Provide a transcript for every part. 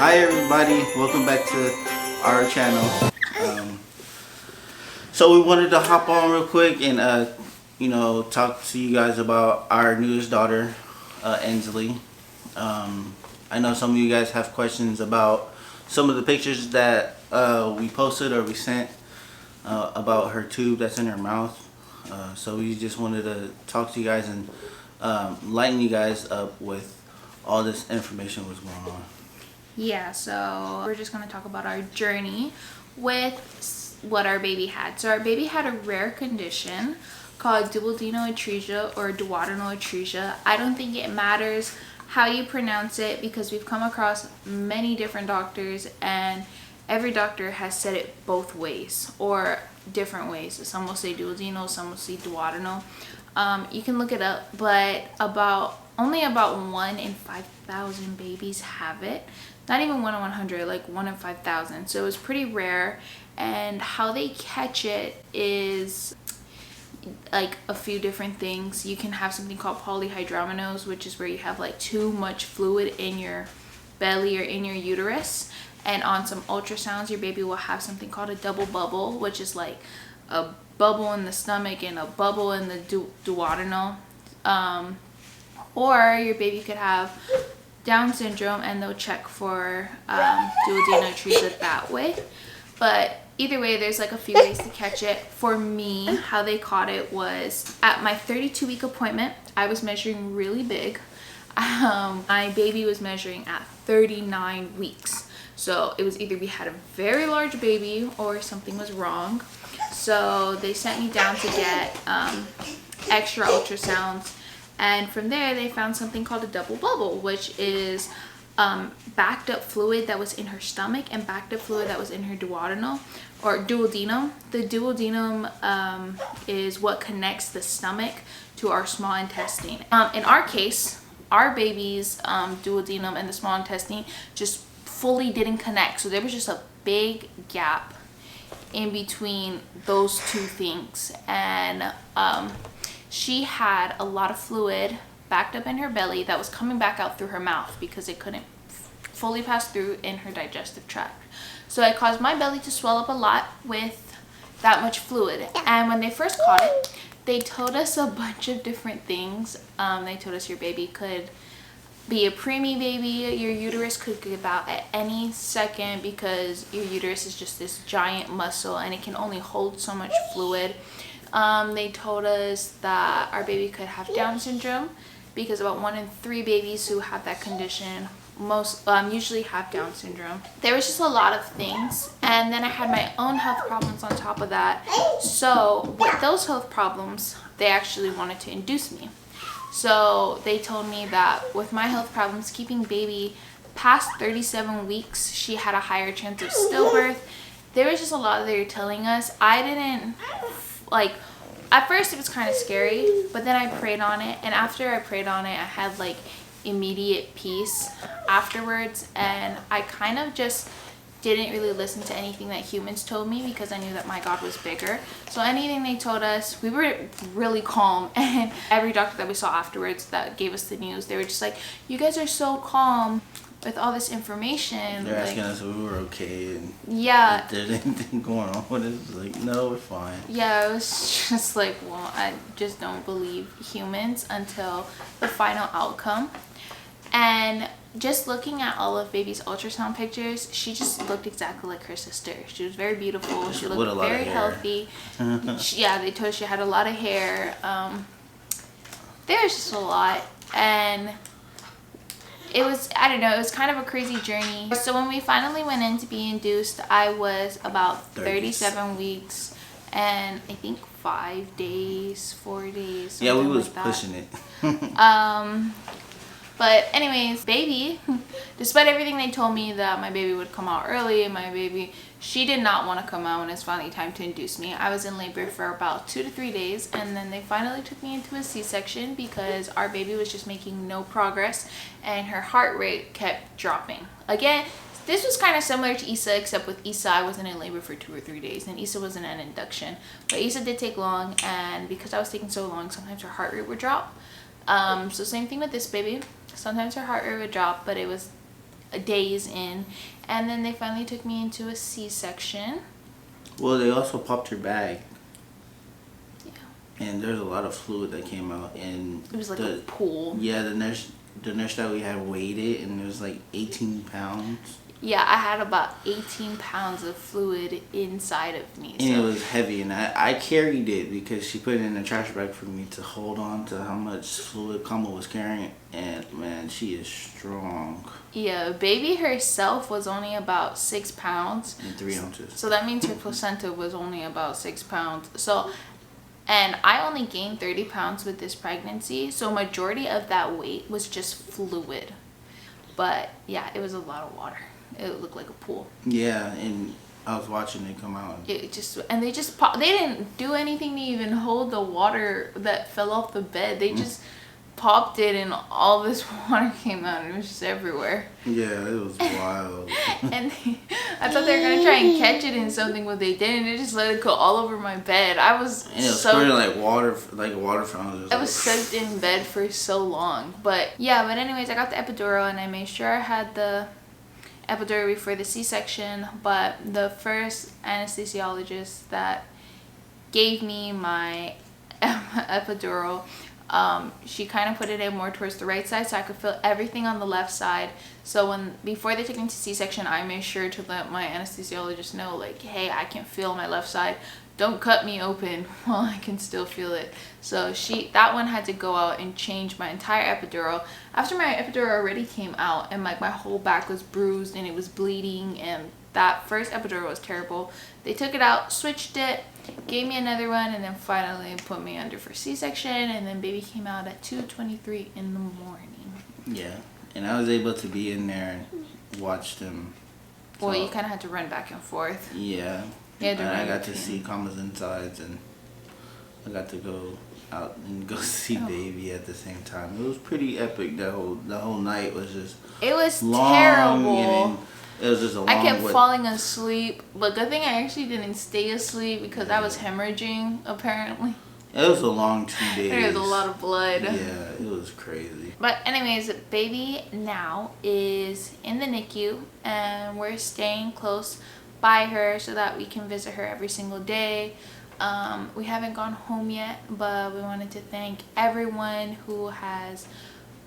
Hi everybody, welcome back to our channel. So we wanted to hop on real quick and talk to you guys about our newest daughter, Isalei. I know some of you guys have questions about some of the pictures that we posted or we sent about her tube that's in her mouth. So we just wanted to talk to you guys and lighten you guys up with all this information what's going on. Yeah, so we're just going to talk about our journey with what our baby had. So our baby had a rare condition called Duodenal Atresia or Duodenal Atresia. I don't think it matters how you pronounce it because we've come across many different doctors and every doctor has said it both ways or different ways. Some will say duodenal, some will say duodenal. You can look it up, but only about 1 in 5,000 babies have it. Not even 1 in 100, like 1 in 5,000. So it's pretty rare. And how they catch it is like a few different things. You can have something called polyhydramnios, which is where you have like too much fluid in your belly or in your uterus. And on some ultrasounds, your baby will have something called a double bubble, which is like a bubble in the stomach and a bubble in the duodenal. Or your baby could have Down syndrome and they'll check for duodenal atresia that way. But either way, there's like a few ways to catch it. For me, how they caught it was at my 32-week appointment. I was measuring really big. My baby was measuring at 39 weeks. So it was either we had a very large baby or something was wrong. So they sent me down to get extra ultrasounds. And from there, they found something called a double bubble, which is backed up fluid that was in her stomach and backed up fluid that was in her duodenal or duodenum. The duodenum is what connects the stomach to our small intestine. In our case, our baby's duodenum and the small intestine just fully didn't connect. So there was just a big gap in between those two things. And she had a lot of fluid backed up in her belly that was coming back out through her mouth because it couldn't fully pass through in her digestive tract. So it caused my belly to swell up a lot with that much fluid. And when they first caught it, they told us a bunch of different things. They told us your baby could be a preemie baby, your uterus could give out at any second because your uterus is just this giant muscle and it can only hold so much fluid. They told us that our baby could have Down syndrome because about 1 in 3 babies who have that condition usually have Down syndrome. There was just a lot of things, and then I had my own health problems on top of that. So with those health problems, they actually wanted to induce me. So they told me that with my health problems, keeping baby past 37 weeks, she had a higher chance of stillbirth. There was just a lot that they were telling us. I didn't at first it was kind of scary, but then I prayed on it, and after I prayed on it, I had like immediate peace afterwards, and I kind of just didn't really listen to anything that humans told me because I knew that my God was bigger. So anything they told us, we were really calm. And every doctor that we saw afterwards that gave us the news, they were just like, you guys are so calm with all this information. They're asking us if we were okay and yeah, if there's anything going on with it. Like, no, we're fine. Yeah, it was just like, well, I just don't believe humans until the final outcome. And just looking at all of baby's ultrasound pictures, she just looked exactly like her sister. She was very beautiful. She looked very healthy. Yeah, they told us she had a lot of hair. There was just a lot. And it was, I don't know, it was kind of a crazy journey. So when we finally went in to be induced, I was about 37 weeks and I think 4 days. Yeah, we was pushing it. But anyways, baby, despite everything they told me that my baby would come out early, she did not want to come out when it's finally time to induce me. I was in labor for about 2 to 3 days, and then they finally took me into a C-section because our baby was just making no progress and her heart rate kept dropping. Again, this was kind of similar to Isa, except with Isa, I wasn't in labor for 2 or 3 days, and Isa wasn't an induction. But Isa did take long, and because I was taking so long, sometimes her heart rate would drop. So same thing with this baby. Sometimes her heart rate would drop, but it was days in, and then they finally took me into a C-section. Well, they also popped her bag. Yeah. And there's a lot of fluid that came out, and it was like a pool. Yeah, the nurse that we had weighed it, and it was like 18 pounds. Yeah, I had about 18 pounds of fluid inside of me. And it was heavy, and I carried it because she put it in a trash bag for me to hold on to how much fluid Kama was carrying. And man, she is strong. Yeah, baby herself was only about 6 pounds. And 3 ounces. So that means her placenta was only about 6 pounds. So, and I only gained 30 pounds with this pregnancy. So majority of that weight was just fluid. But yeah, it was a lot of water. It looked like a pool. Yeah, and I was watching it come out. They just popped. They didn't do anything to even hold the water that fell off the bed. They just popped it, and all this water came out, and it was just everywhere. Yeah, it was wild. And I thought they were gonna try and catch it in something, but they didn't. They just let it go all over my bed. I was and it was squirting like water fountain. I was soaked in bed for so long. But yeah, but anyways, I got the epidural, and I made sure I had the epidural before the C-section. But the first anesthesiologist that gave me my epidural, she kind of put it in more towards the right side so I could feel everything on the left side. So before they took me to C-section, I made sure to let my anesthesiologist know, like, hey, I can feel my left side. Don't cut me open while I can still feel it. So that one had to go out and change my entire epidural. After my epidural already came out, and like my whole back was bruised and it was bleeding, and that first epidural was terrible. They took it out, switched it, gave me another one, and then finally put me under for C-section, and then baby came out at 2:23 in the morning. Yeah, and I was able to be in there and watch them. Well, you kind of had to run back and forth. Yeah. And I got to see Kama's insides, and I got to go out and go see baby at the same time. It was pretty epic. The whole night was just. It was long, terrible. It was just a long. I kept falling asleep, but good thing I actually didn't stay asleep because I was hemorrhaging apparently. It was a long 2 days. There was a lot of blood. Yeah, it was crazy. But anyways, baby now is in the NICU, and we're staying close by her so that we can visit her every single day. We haven't gone home yet, but we wanted to thank everyone who has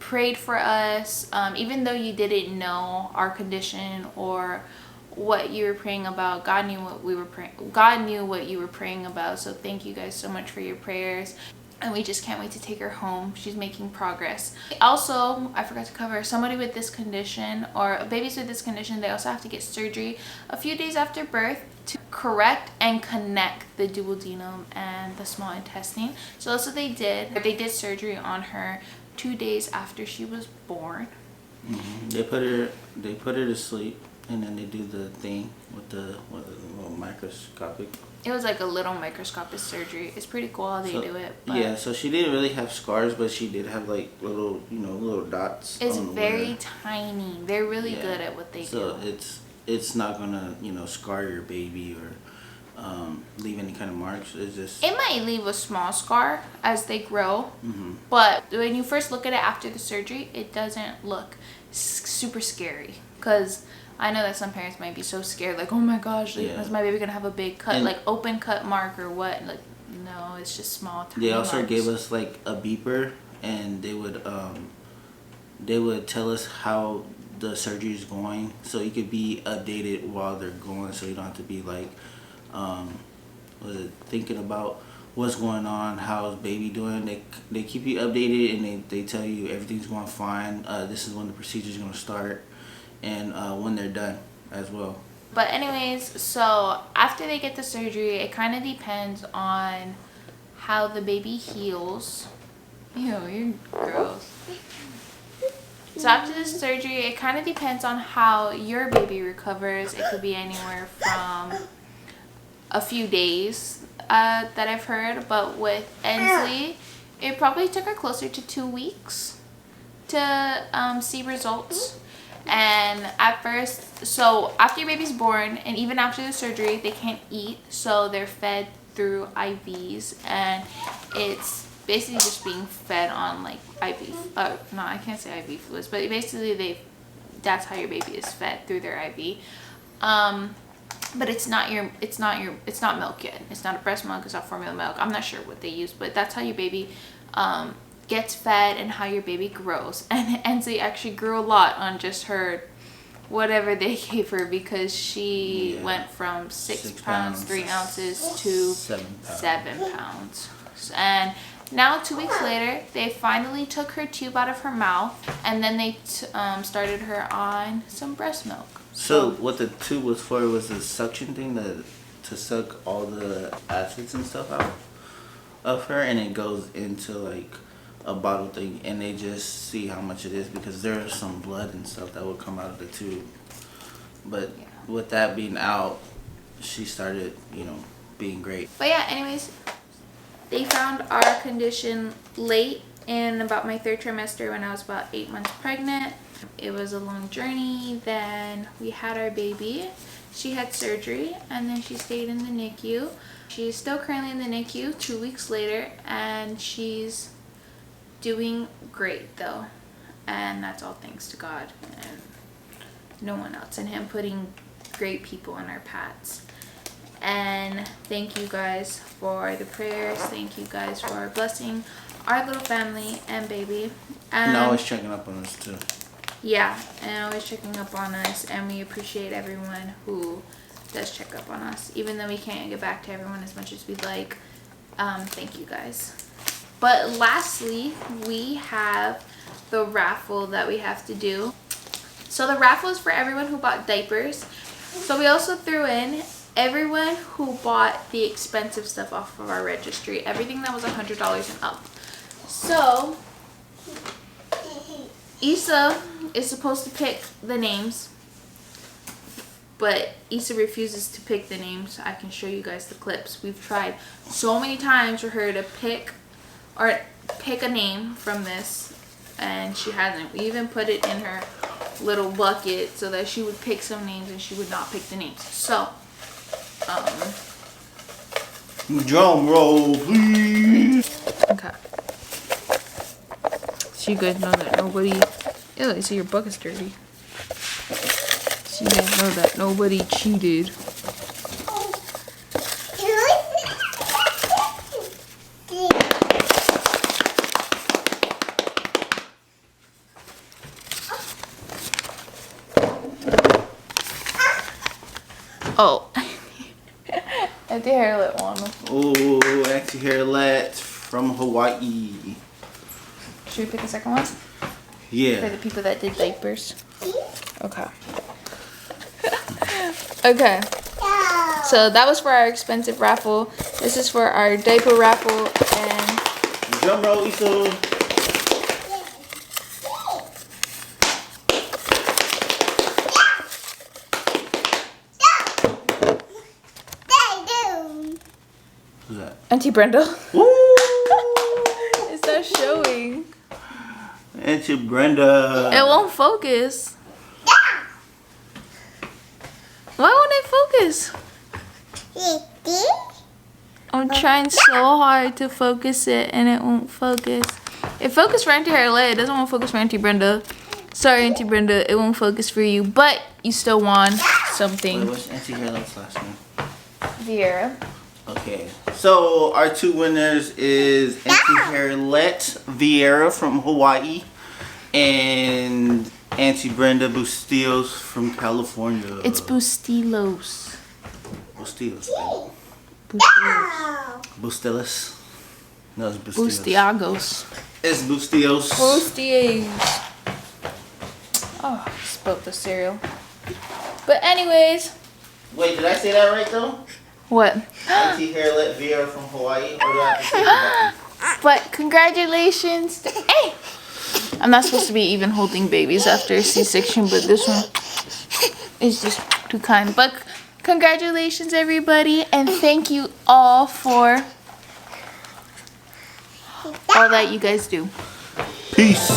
prayed for us. Even though you didn't know our condition or what you were praying about, God knew what we were praying. God knew what you were praying about. So thank you guys so much for your prayers. And we just can't wait to take her home. She's making progress. Also, I forgot to cover, somebody with this condition or babies with this condition, they also have to get surgery a few days after birth to correct and connect the duodenum and the small intestine. So that's what they did. They did surgery on her 2 days after she was born. Mm-hmm. They put her to sleep, and then they do the thing with the little microscopic. It was like a little microscopic surgery. It's pretty cool how they do it. But yeah, so she didn't really have scars, but she did have like little dots. It's very tiny. They're really good at what they do. So it's not gonna scar your baby or leave any kind of marks. It's just it might leave a small scar as they grow, mm-hmm. but when you first look at it after the surgery, it doesn't look super scary. Because I know that some parents might be so scared, like, oh my gosh, like, is my baby gonna have a big cut, like open cut mark or what? Like, no, it's just small, tiny They also marks. gave us like a beeper, and they would tell us how the surgery is going, so you could be updated while they're going, so you don't have to be like, thinking about what's going on, how's baby doing. They keep you updated, and they tell you everything's going fine. This is when the procedure's gonna start. And when they're done as well. But anyways, so after they get the surgery, it kind of depends on how the baby heals. Ew, you're gross. So after the surgery, it kind of depends on how your baby recovers. It could be anywhere from a few days that I've heard. But with Ensley, it probably took her closer to 2 weeks to see results. And at first, so after your baby's born and even after the surgery, they can't eat, so they're fed through IVs, and it's basically just being fed on like IV, no, I can't say IV fluids, but basically they that's how your baby is fed, through their IV. But it's not milk yet. It's not a breast milk, it's not formula milk. I'm not sure what they use, but that's how your baby gets fed and how your baby grows. And Ensley actually grew a lot on just her whatever they gave her, because she went from 6 pounds 3 ounces to 7 pounds. And now 2 weeks later, they finally took her tube out of her mouth, and then they started her on some breast milk. So what the tube was for was the suction thing to suck all the acids and stuff out of her, and it goes into like a bottle thing, and they just see how much it is, because there's some blood and stuff that would come out of the tube. But with that being out, she started, being great. But yeah, anyways, they found our condition late in about my 3rd trimester, when I was about 8 months pregnant. It was a long journey. Then we had our baby. She had surgery, and then she stayed in the NICU. She's still currently in the NICU 2 weeks later, and she's doing great though, and that's all thanks to God and no one else, and him putting great people in our paths. And thank you guys for the prayers. Thank you guys for blessing our little family and baby, And always checking up on us too. Yeah, and always checking up on us, and we appreciate everyone who does check up on us, even though we can't get back to everyone as much as we'd like. Thank you guys. But lastly, we have the raffle that we have to do. So the raffle is for everyone who bought diapers. So we also threw in everyone who bought the expensive stuff off of our registry, everything that was $100 and up. So Issa is supposed to pick the names, but Issa refuses to pick the names. I can show you guys the clips. We've tried so many times for her to pick a name from this, and she hasn't. We even put it in her little bucket so that she would pick some names, and she would not pick the names. So drum roll, please. okay, so you guys know that nobody, I see your bucket's dirty, so you guys know that nobody cheated. Oh, anti-hairlet one. Oh, anti-hairlet from Hawaii. Should we pick a second one? Yeah. For the people that did diapers. Okay. Okay. So that was for our expensive raffle. This is for our diaper raffle, and drum roll, Issa. Who's that? Auntie Brenda. Woo! It's not showing. Auntie Brenda. It won't focus. Why won't it focus? I'm trying so hard to focus it, and it won't focus. It focused for Auntie Harley. It doesn't want to focus for Auntie Brenda. Sorry, Auntie Brenda. It won't focus for you, but you still won something. Wait, what's Auntie Harlet's last name? Vieira. Okay, so our two winners is Auntie Harlet Vieira from Hawaii and Auntie Brenda Bustillos from California. It's Bustilos. Bustillos. Bustilos. Bustillos. No, it's Bustillos. Bustiagos. It's Bustillos. Bustiers. Oh, I spilled the cereal. But anyways. Wait, did I say that right though? What? Auntie Harlet Vieira from Hawaii, or do I have to say that? But congratulations to, hey! I'm not supposed to be even holding babies after a C-section, but this one is just too kind. But congratulations, everybody, and thank you all for all that you guys do. Peace.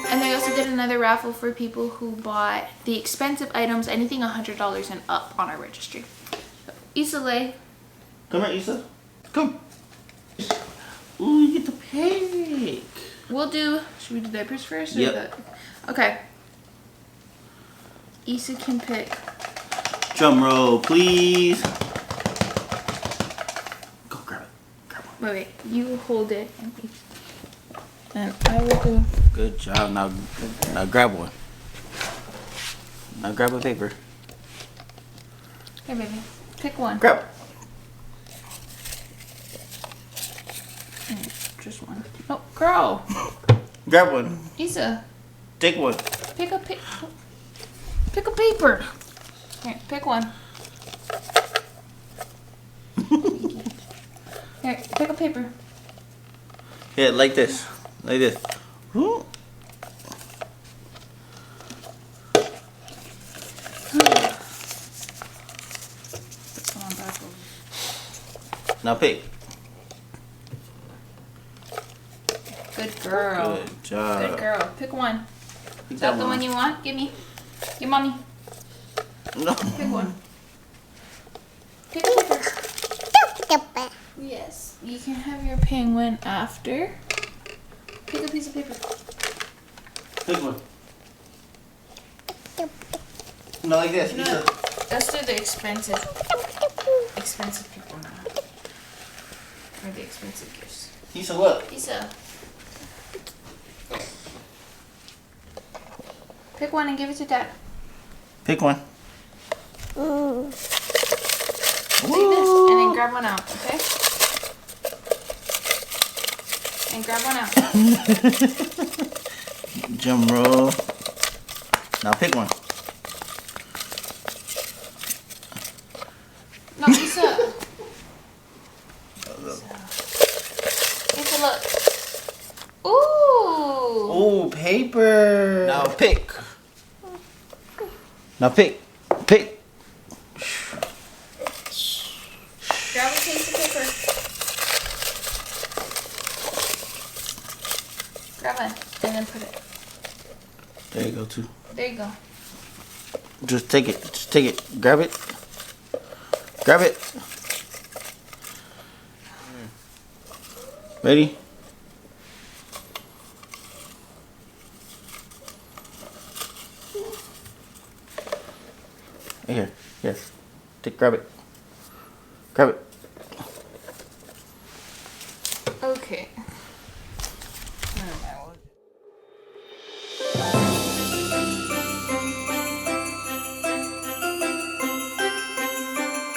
And they also did another raffle for people who bought the expensive items, anything $100 and up on our registry. So, Isalei. Come here, Issa. Come. Ooh, you get the pick. We'll do. Should we do diapers first? Or Yep. Okay. Issa can pick. Drum roll, please. Go grab it. Grab one. Wait. You hold it. And I will go. Good job. Now grab one. Now grab a paper. Here, baby. Pick one. Grab. Just one. Oh, girl. Grab one. Issa, Take one. pick a paper. Here, pick one. Here, pick a paper. Yeah, like this. Like this. Ooh. Come on, back over. Now pick. Good girl. Good job. Good girl. Pick one. Pick Is that the one you want? Give me. Give mommy. No. Pick one. Pick a paper. Yes. You can have your penguin after. Pick a piece of paper. Pick one. No, like this. No, Issa. let's do the expensive people now. Or the expensive gifts. Issa, what? Issa. Pick one and give it to Dad. Pick one. Like this, and then grab one out, okay? And grab one out. Drum roll. Now pick one. No, Issa. Issa, look. Ooh. Ooh, paper. Now pick. Now pick. Pick. Grab a piece of paper. Grab it, and then put it. There you go, too. There you go. Just take it. Just take it. Grab it. Grab it. Ready? Here. Here. Grab it. Grab it.